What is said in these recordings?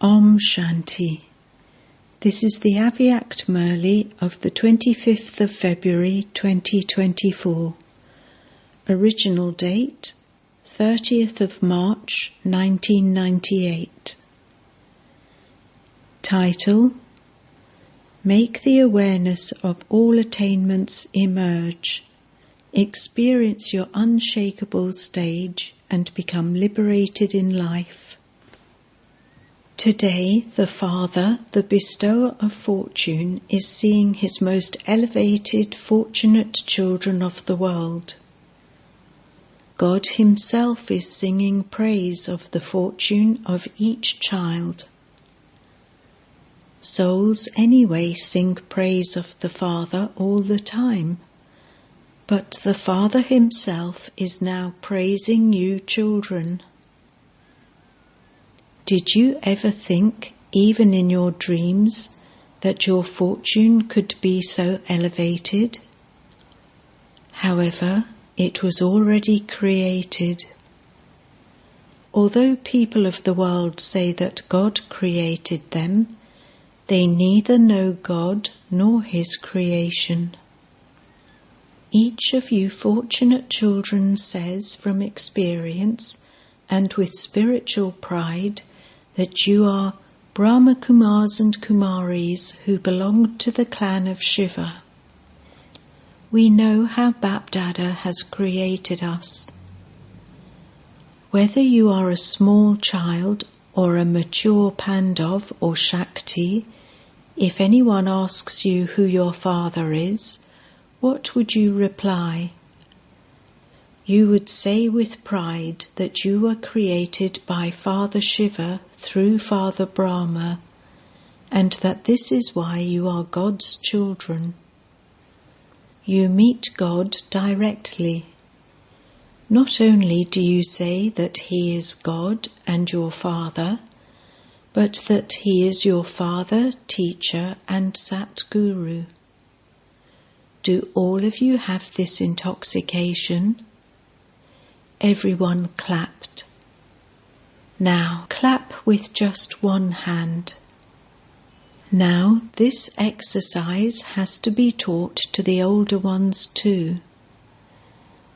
Om Shanti. This is the Avyact Murli of the 25th of February 2024. Original date 30th of March 1998. Title: Make the awareness of all attainments emerge. Experience your unshakable stage and become liberated in life. Today, the Father, the bestower of fortune, is seeing his most elevated, fortunate children of the world. God himself is singing praise of the fortune of each child. Souls anyway sing praise of the Father all the time, but the Father himself is now praising you children. Did you ever think, even in your dreams, that your fortune could be so elevated? However, it was already created. Although people of the world say that God created them, they neither know God nor His creation. Each of you fortunate children says from experience and with spiritual pride that you are Brahma Kumaris and Kumaris who belong to the clan of Shiva. We know how Bapdada has created us. Whether you are a small child or a mature Pandav or Shakti, if anyone asks you who your father is, what would you reply? You would say with pride that you were created by Father Shiva through Father Brahma, and that this is why you are God's children. You meet God directly. Not only do you say that He is God and your Father, but that He is your Father, Teacher and Satguru. Do all of you have this intoxication? Everyone clapped. Now clap with just one hand. Now this exercise has to be taught to the older ones too.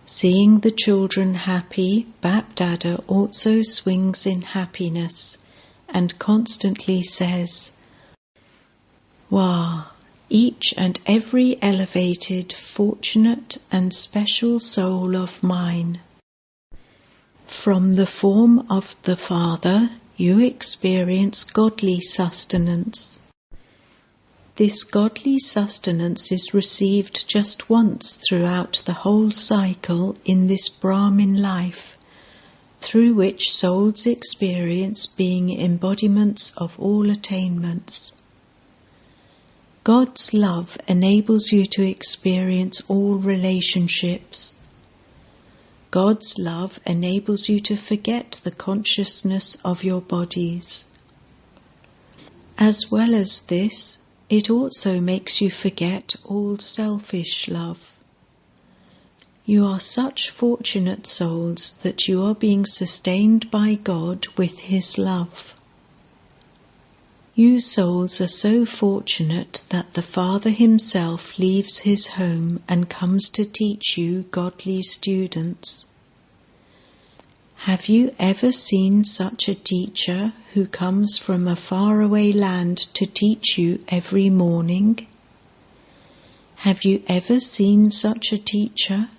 Seeing the children happy, Bapdada also swings in happiness and constantly says, Wah! Each and every elevated, fortunate and special soul of mine. From the form of the Father, you experience godly sustenance. This godly sustenance is received just once throughout the whole cycle in this Brahmin life, through which souls experience being embodiments of all attainments. God's love enables you to experience all relationships. God's love enables you to forget the consciousness of your bodies. As well as this, it also makes you forget all selfish love. You are such fortunate souls that you are being sustained by God with His love. You souls are so fortunate that the Father himself leaves his home and comes to teach you godly students. Have you ever seen such a teacher who comes from a faraway land to teach you every morning? Have you ever seen such a teacher?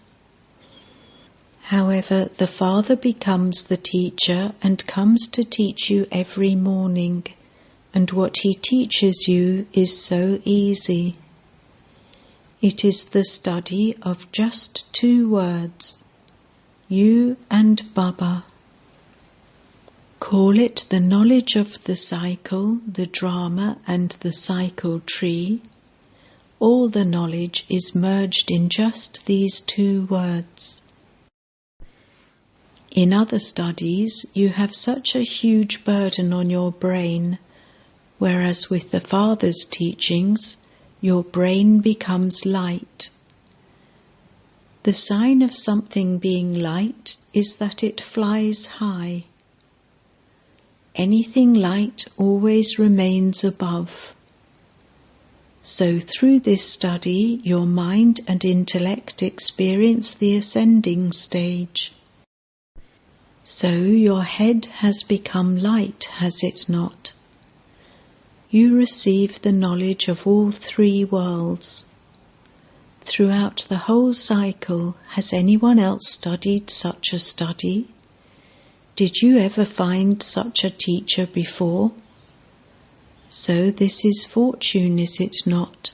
However, the Father becomes the teacher and comes to teach you every morning. And what he teaches you is so easy. It is the study of just 2 words, you and Baba. Call it the knowledge of the cycle, the drama and the cycle tree. All the knowledge is merged in just these 2 words. In other studies, you have such a huge burden on your brain, whereas with the Father's teachings, your brain becomes light. The sign of something being light is that it flies high. anything light always remains above. So through this study, your mind and intellect experience the ascending stage. So your head has become light, has it not? You receive the knowledge of all three worlds. Throughout the whole cycle, has anyone else studied such a study? Did you ever find such a teacher before? So this is fortune, is it not?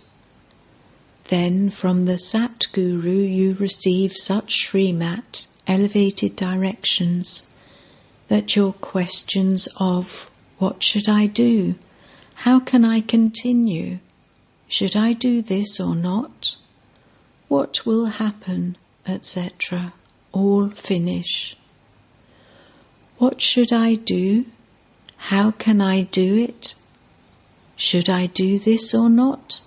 Then from the Sat Guru you receive such Srimat, elevated directions, that your questions of, what should I do? How can I continue? Should I do this or not? What will happen, etc., all finish. What should I do? How can I do it? Should I do this or not?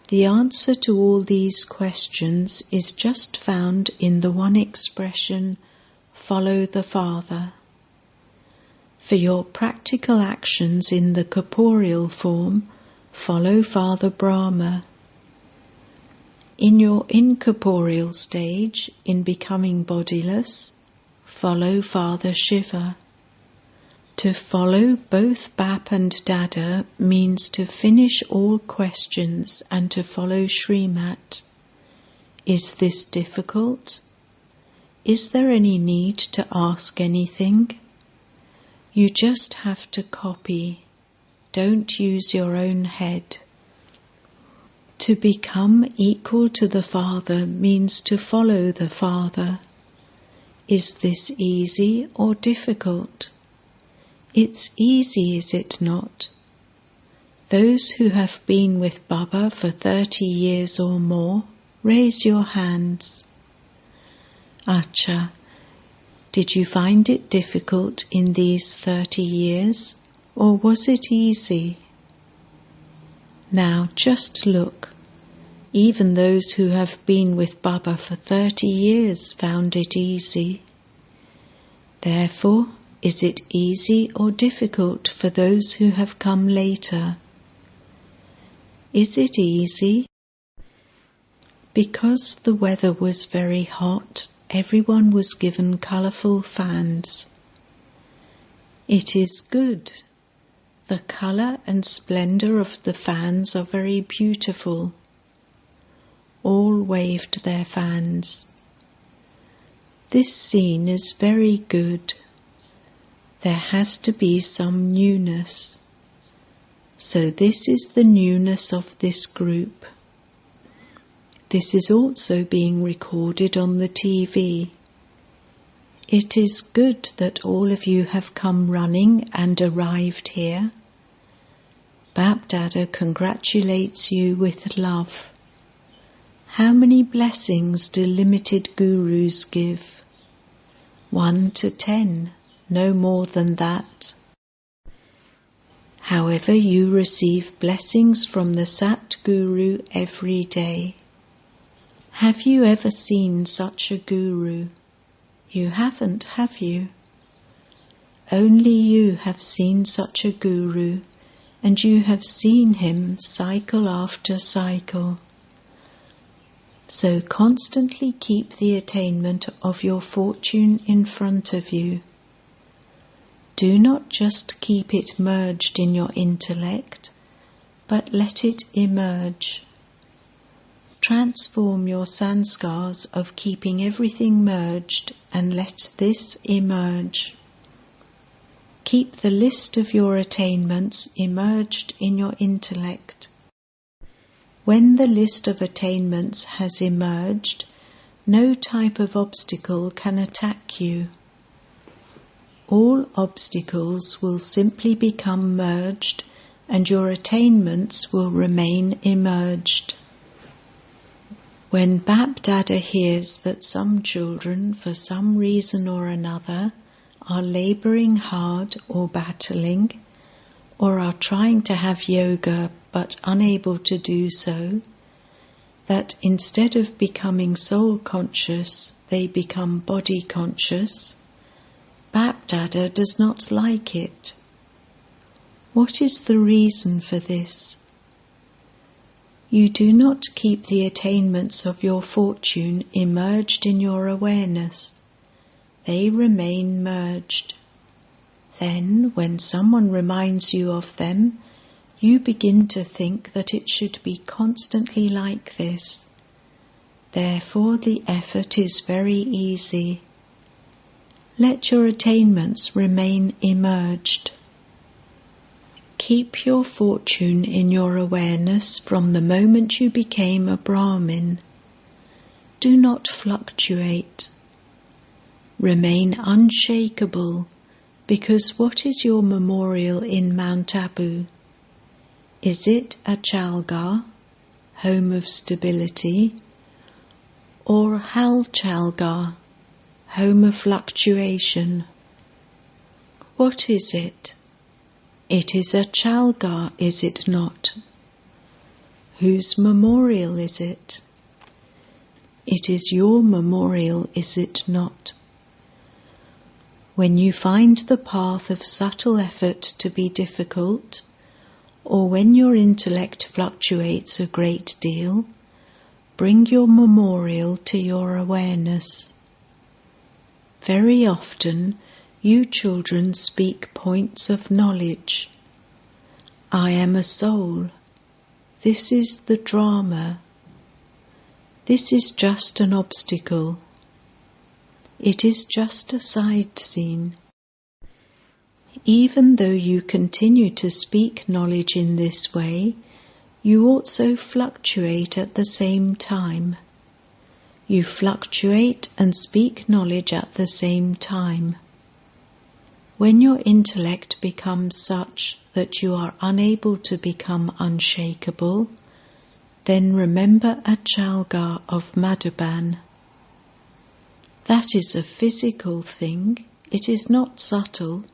The answer to all these questions is just found in the one expression, follow the Father. For your practical actions in the corporeal form, follow Father Brahma. In your incorporeal stage, in becoming bodiless, follow Father Shiva. To follow both Bap and Dada means to finish all questions and to follow Srimat. Is this difficult? Is there any need to ask anything? You just have to copy. Don't use your own head. To become equal to the Father means to follow the Father. Is this easy or difficult? It's easy, is it not? Those who have been with Baba for 30 years or more, raise your hands. Acha, did you find it difficult in these 30 years, or was it easy? Now just look. Even those who have been with Baba for 30 years found it easy. Therefore, is it easy or difficult for those who have come later? Is it easy? Because the weather was very hot, everyone was given colourful fans. It is good. The colour and splendour of the fans are very beautiful. All waved their fans. This scene is very good. There has to be some newness. So this is the newness of this group. This is also being recorded on the TV. It is good that all of you have come running and arrived here. Bap Dada congratulates you with love. How many blessings do limited gurus give? 1 to 10. No more than that. However, you receive blessings from the Sat Guru every day. Have you ever seen such a guru? You haven't, have you? Only you have seen such a guru, and you have seen him cycle after cycle. So constantly keep the attainment of your fortune in front of you. Do not just keep it merged in your intellect, but let it emerge. Transform your sanskars of keeping everything merged and let this emerge. Keep the list of your attainments emerged in your intellect. When the list of attainments has emerged, no type of obstacle can attack you. All obstacles will simply become merged and your attainments will remain emerged. When Bap Dada hears that some children, for some reason or another, are labouring hard or battling, or are trying to have yoga but unable to do so, that instead of becoming soul conscious, they become body conscious, Bap-Dada does not like it. What is the reason for this? You do not keep the attainments of your fortune immersed in your awareness. They remain merged. Then, when someone reminds you of them, you begin to think that it should be constantly like this. Therefore, the effort is very easy. Let your attainments remain immersed. Keep your fortune in your awareness from the moment you became a Brahmin. Do not fluctuate. Remain unshakable, because what is your memorial in Mount Abu? Is it a Chalgar, home of stability, or Hal Chalgar, home of fluctuation? What is it? It is a Chalgar, is it not? Whose memorial is it? It is your memorial, is it not? When you find the path of subtle effort to be difficult, or when your intellect fluctuates a great deal, bring your memorial to your awareness. Very often, you children speak points of knowledge. I am a soul. This is the drama. This is just an obstacle. It is just a side scene. Even though you continue to speak knowledge in this way, you also fluctuate at the same time. You fluctuate and speak knowledge at the same time. When your intellect becomes such that you are unable to become unshakable, then remember Achalgar of Madhuban. That is a physical thing. It is not subtle.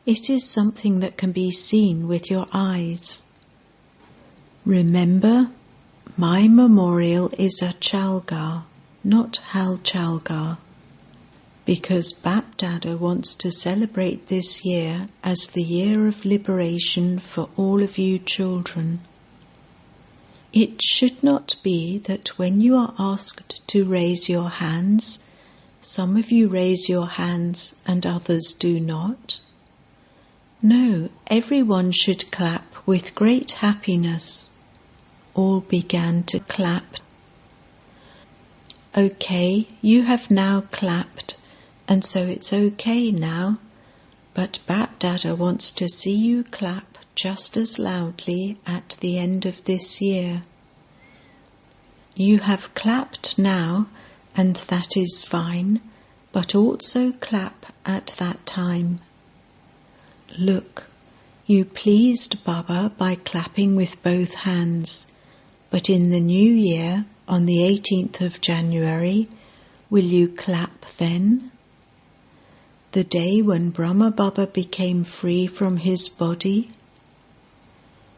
It is something that can be seen with your eyes. Remember, my memorial is Achalgar, not Hal Chalgar, because Bap-Dada wants to celebrate this year as the year of liberation for all of you children. It should not be that when you are asked to raise your hands, some of you raise your hands and others do not. No, everyone should clap with great happiness. All began to clap. Okay, you have now clapped, and so it's okay now, but Bap-Dada wants to see you clap just as loudly at the end of this year. You have clapped now, and that is fine, but also clap at that time. Look, you pleased Baba by clapping with both hands, but in the new year, on the 18th of January, will you clap then? The day when Brahma Baba became free from his body?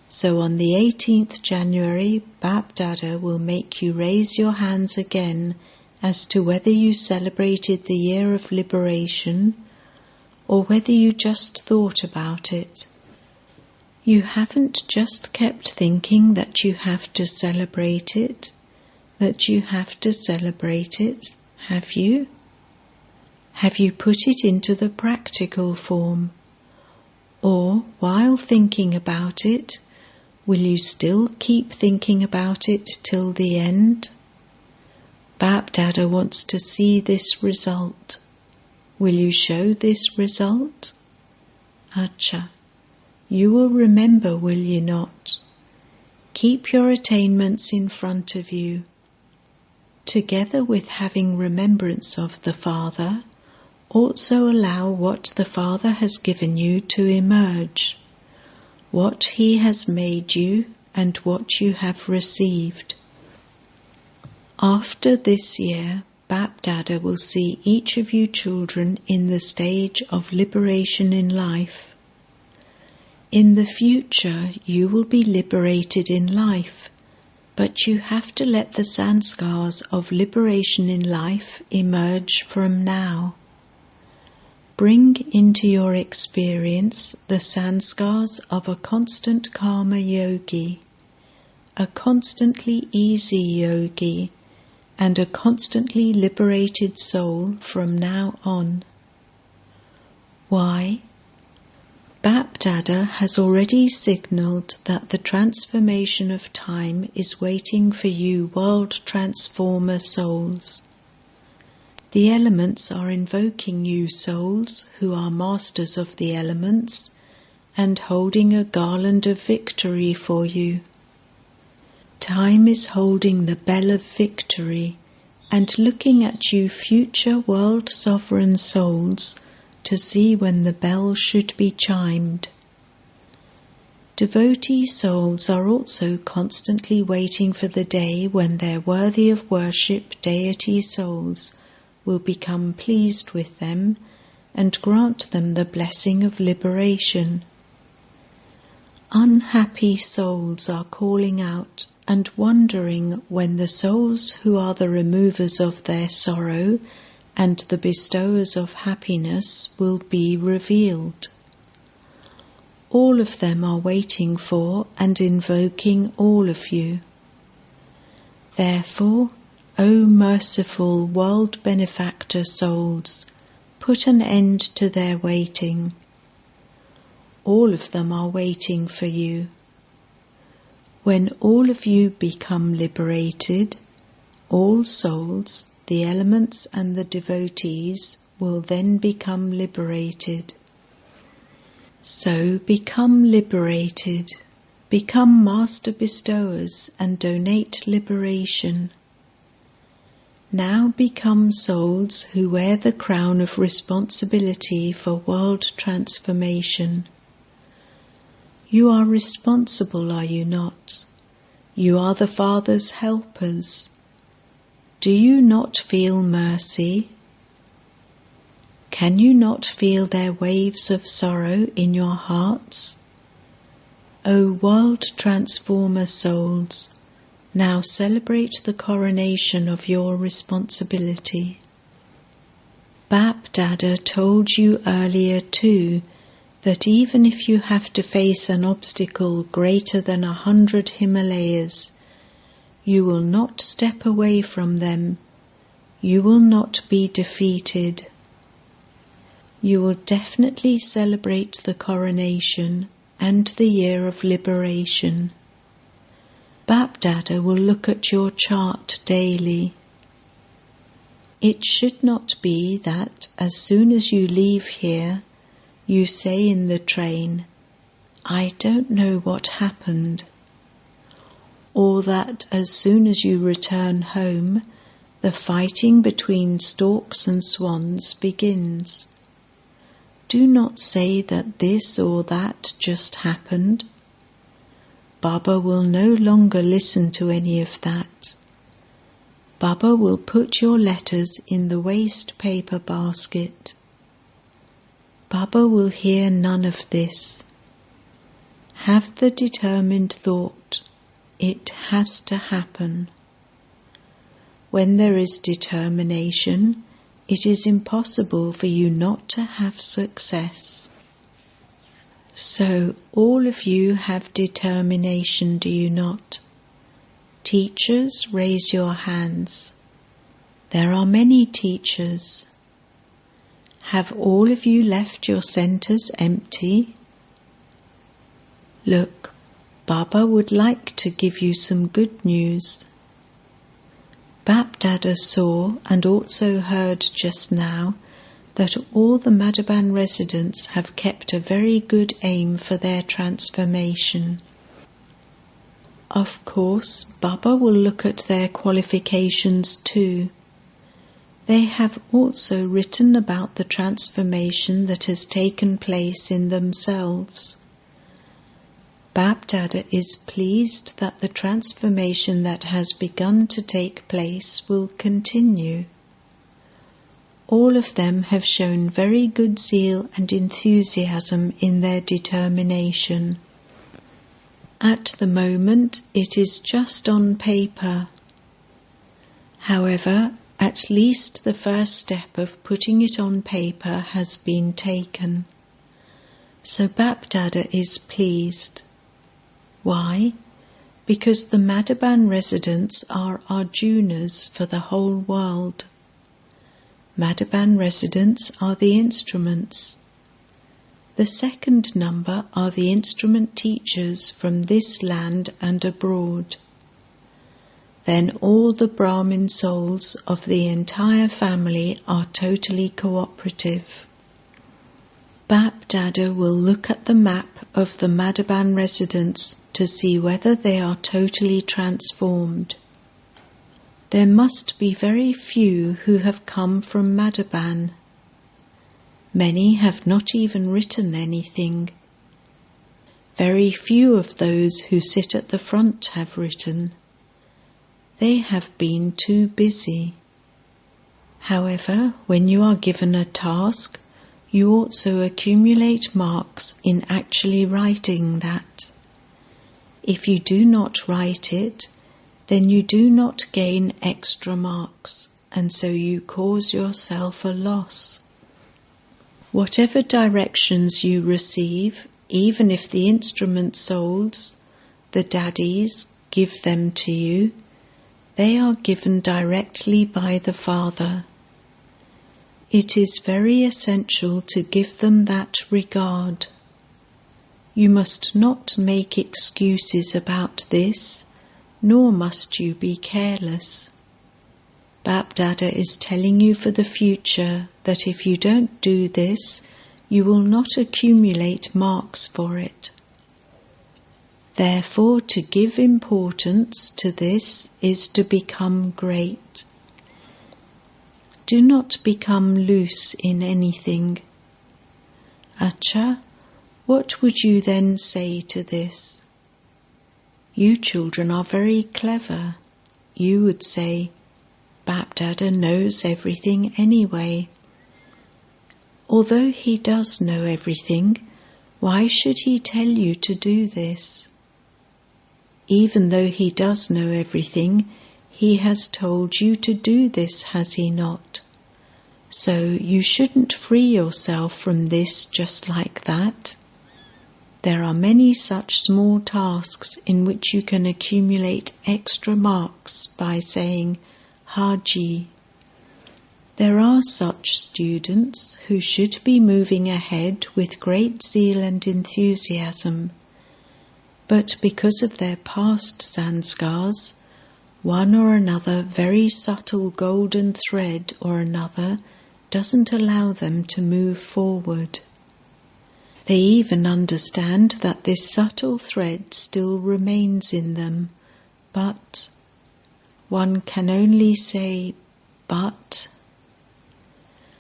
So on the 18th January, Bap-Dada will make you raise your hands again as to whether you celebrated the year of liberation or whether you just thought about it. You haven't just kept thinking that you have to celebrate it, have you? Have you put it into the practical form? Or, while thinking about it, will you still keep thinking about it till the end? Bap-Dada wants to see this result. Will you show this result? Acha. You will remember, will you not? Keep your attainments in front of you. Together with having remembrance of the Father, also allow what the Father has given you to emerge, what He has made you and what you have received. After this year, Bap-Dada will see each of you children in the stage of liberation in life. In the future, you will be liberated in life, but you have to let the sanskars of liberation in life emerge from now. Bring into your experience the sanskars of a constant karma yogi, a constantly easy yogi, and a constantly liberated soul from now on. Why? Bap-Dada has already signalled that the transformation of time is waiting for you world transformer souls. The elements are invoking you souls who are masters of the elements and holding a garland of victory for you. Time is holding the bell of victory and looking at you future world sovereign souls to see when the bell should be chimed. Devotee souls are also constantly waiting for the day when their worthy of worship deity souls will become pleased with them and grant them the blessing of liberation. Unhappy souls are calling out and wondering when the souls who are the removers of their sorrow and the bestowers of happiness will be revealed. All of them are waiting for and invoking all of you. Therefore, O merciful world benefactor souls, put an end to their waiting. All of them are waiting for you. When all of you become liberated, all souls, the elements and the devotees, will then become liberated. So become liberated, become master bestowers and donate liberation. Now become souls who wear the crown of responsibility for world transformation. You are responsible, are you not? You are the Father's helpers. Do you not feel mercy? Can you not feel their waves of sorrow in your hearts? O world transformer souls, now celebrate the coronation of your responsibility. Bap-Dada told you earlier too that even if you have to face an obstacle greater than 100 Himalayas, you will not step away from them. You will not be defeated. You will definitely celebrate the coronation and the year of liberation. Bap-Dada will look at your chart daily. It should not be that as soon as you leave here, you say in the train, "I don't know what happened," or that as soon as you return home, the fighting between storks and swans begins. Do not say that this or that just happened. Baba will no longer listen to any of that. Baba will put your letters in the waste paper basket. Baba will hear none of this. Have the determined thought, it has to happen. When there is determination, it is impossible for you not to have success. So all of you have determination, do you not? Teachers, raise your hands. There are many teachers. Have all of you left your centres empty? Look, Baba would like to give you some good news. Bap-Dada saw and also heard just now that all the Madhaban residents have kept a very good aim for their transformation. Of course, Baba will look at their qualifications too. They have also written about the transformation that has taken place in themselves. Bap-Dada is pleased that the transformation that has begun to take place will continue. All of them have shown very good zeal and enthusiasm in their determination. At the moment, it is just on paper. However, at least the first step of putting it on paper has been taken. So Bapdada is pleased. Why? Because the Madhaban residents are Arjunas for the whole world. Madhaban residents are the instruments. The second number are the instrument teachers from this land and abroad. Then all the Brahmin souls of the entire family are totally cooperative. Bapdada will look at the map of the Madhaban residents to see whether they are totally transformed. There must be very few who have come from Madhaban. Many have not even written anything. Very few of those who sit at the front have written. They have been too busy. However, when you are given a task, you also accumulate marks in actually writing that. If you do not write it, then you do not gain extra marks, and so you cause yourself a loss. Whatever directions you receive, even if the instrument souls, the daddies, give them to you, they are given directly by the Father. It is very essential to give them that regard. You must not make excuses about this, nor must you be careless. Bapdada is telling you for the future that if you don't do this, you will not accumulate marks for it. Therefore, to give importance to this is to become great. Do not become loose in anything. Acha, what would you then say to this? You children are very clever. You would say, Bapdada knows everything anyway. Although he does know everything, why should he tell you to do this? Even though he does know everything, he has told you to do this, has he not? So you shouldn't free yourself from this just like that. There are many such small tasks in which you can accumulate extra marks by saying Haji. There are such students who should be moving ahead with great zeal and enthusiasm, but because of their past sanskars, one or another very subtle golden thread or another doesn't allow them to move forward. They even understand that this subtle thread still remains in them, but one can only say, but.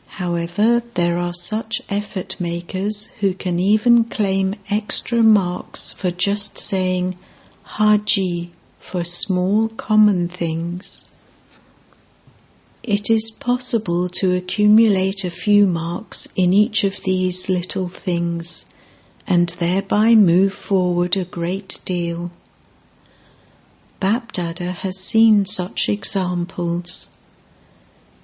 However, there are such effort makers who can even claim extra marks for just saying Haji for small common things. It is possible to accumulate a few marks in each of these little things and thereby move forward a great deal. Bapdada has seen such examples.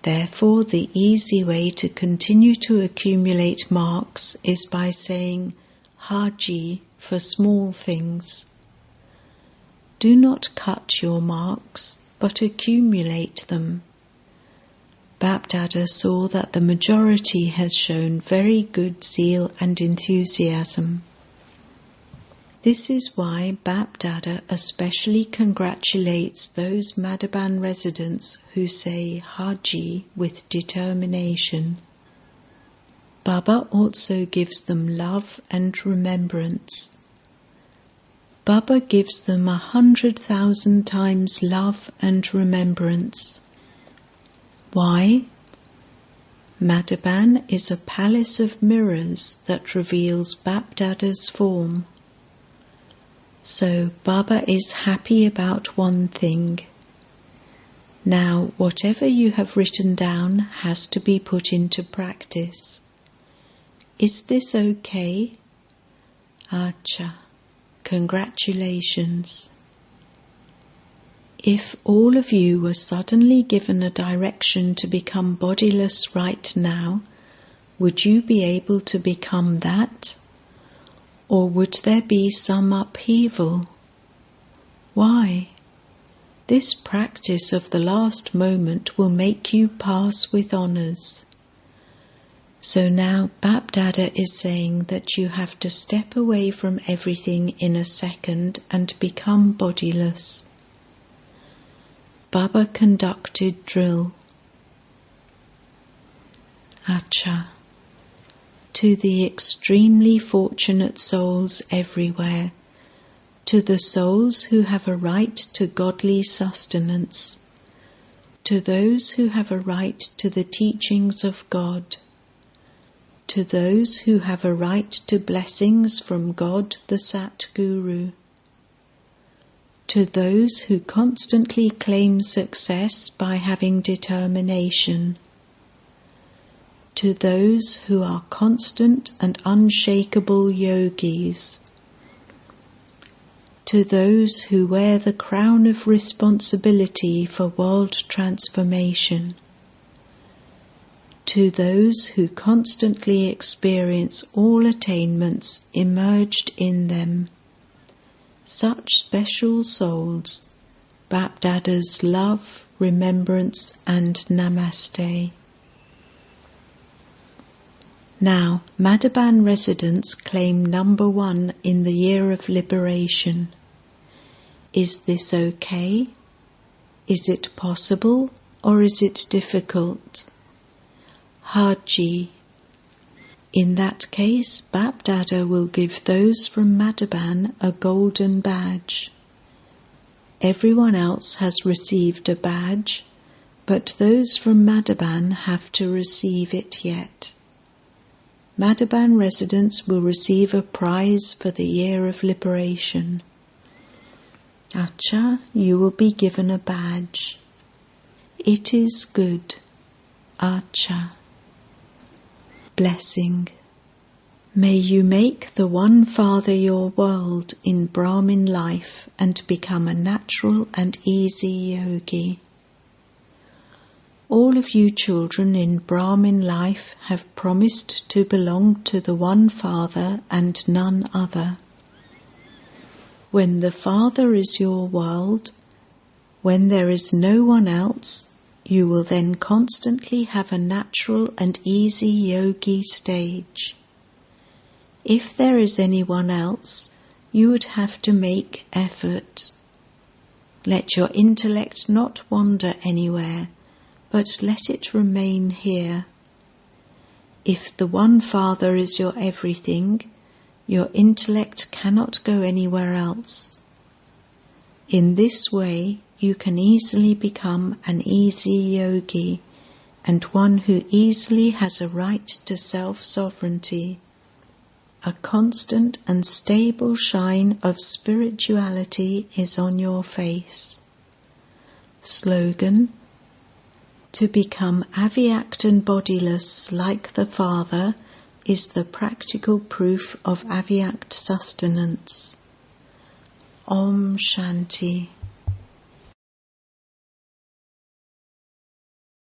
Therefore, the easy way to continue to accumulate marks is by saying Haji for small things. Do not cut your marks, but accumulate them. Bapdada saw that the majority has shown very good zeal and enthusiasm. This is why Bapdada especially congratulates those Madhaban residents who say Haji with determination. Baba also gives them love and remembrance. Baba gives them 100,000 times love and remembrance. Why? Madhaban is a palace of mirrors that reveals Bapdada's form. So Baba is happy about one thing. Now, whatever you have written down has to be put into practice. Is this okay? Acha, congratulations. If all of you were suddenly given a direction to become bodiless right now, would you be able to become that? Or would there be some upheaval? Why? This practice of the last moment will make you pass with honours. So now Bapdada is saying that you have to step away from everything in a second and become bodiless. Baba conducted drill. Acha. To the extremely fortunate souls everywhere, to the souls who have a right to godly sustenance, to those who have a right to the teachings of God, to those who have a right to blessings from God the Sat Guru, to those who constantly claim success by having determination, to those who are constant and unshakable yogis, to those who wear the crown of responsibility for world transformation, to those who constantly experience all attainments emerged in them. Such special souls, Bapdada's love, remembrance and namaste. Now, Madhaban residents claim number 1 in the year of liberation. Is this okay? Is it possible or is it difficult? Haji. In that case, Bapdada will give those from Madhaban a golden badge. Everyone else has received a badge, but those from Madhaban have to receive it yet. Madhaban residents will receive a prize for the year of liberation. Acha, you will be given a badge. It is good. Acha. Blessing. May you make the One Father your world in Brahmin life and become a natural and easy yogi. All of you children in Brahmin life have promised to belong to the One Father and none other. When the Father is your world, when there is no one else, you will then constantly have a natural and easy yogi stage. If there is anyone else, you would have to make effort. Let your intellect not wander anywhere, but let it remain here. If the One Father is your everything, your intellect cannot go anywhere else. In this way, you can easily become an easy yogi and one who easily has a right to self-sovereignty. A constant and stable shine of spirituality is on your face. Slogan: to become avyakt and bodiless like the Father is the practical proof of avyakt sustenance. Om Shanti.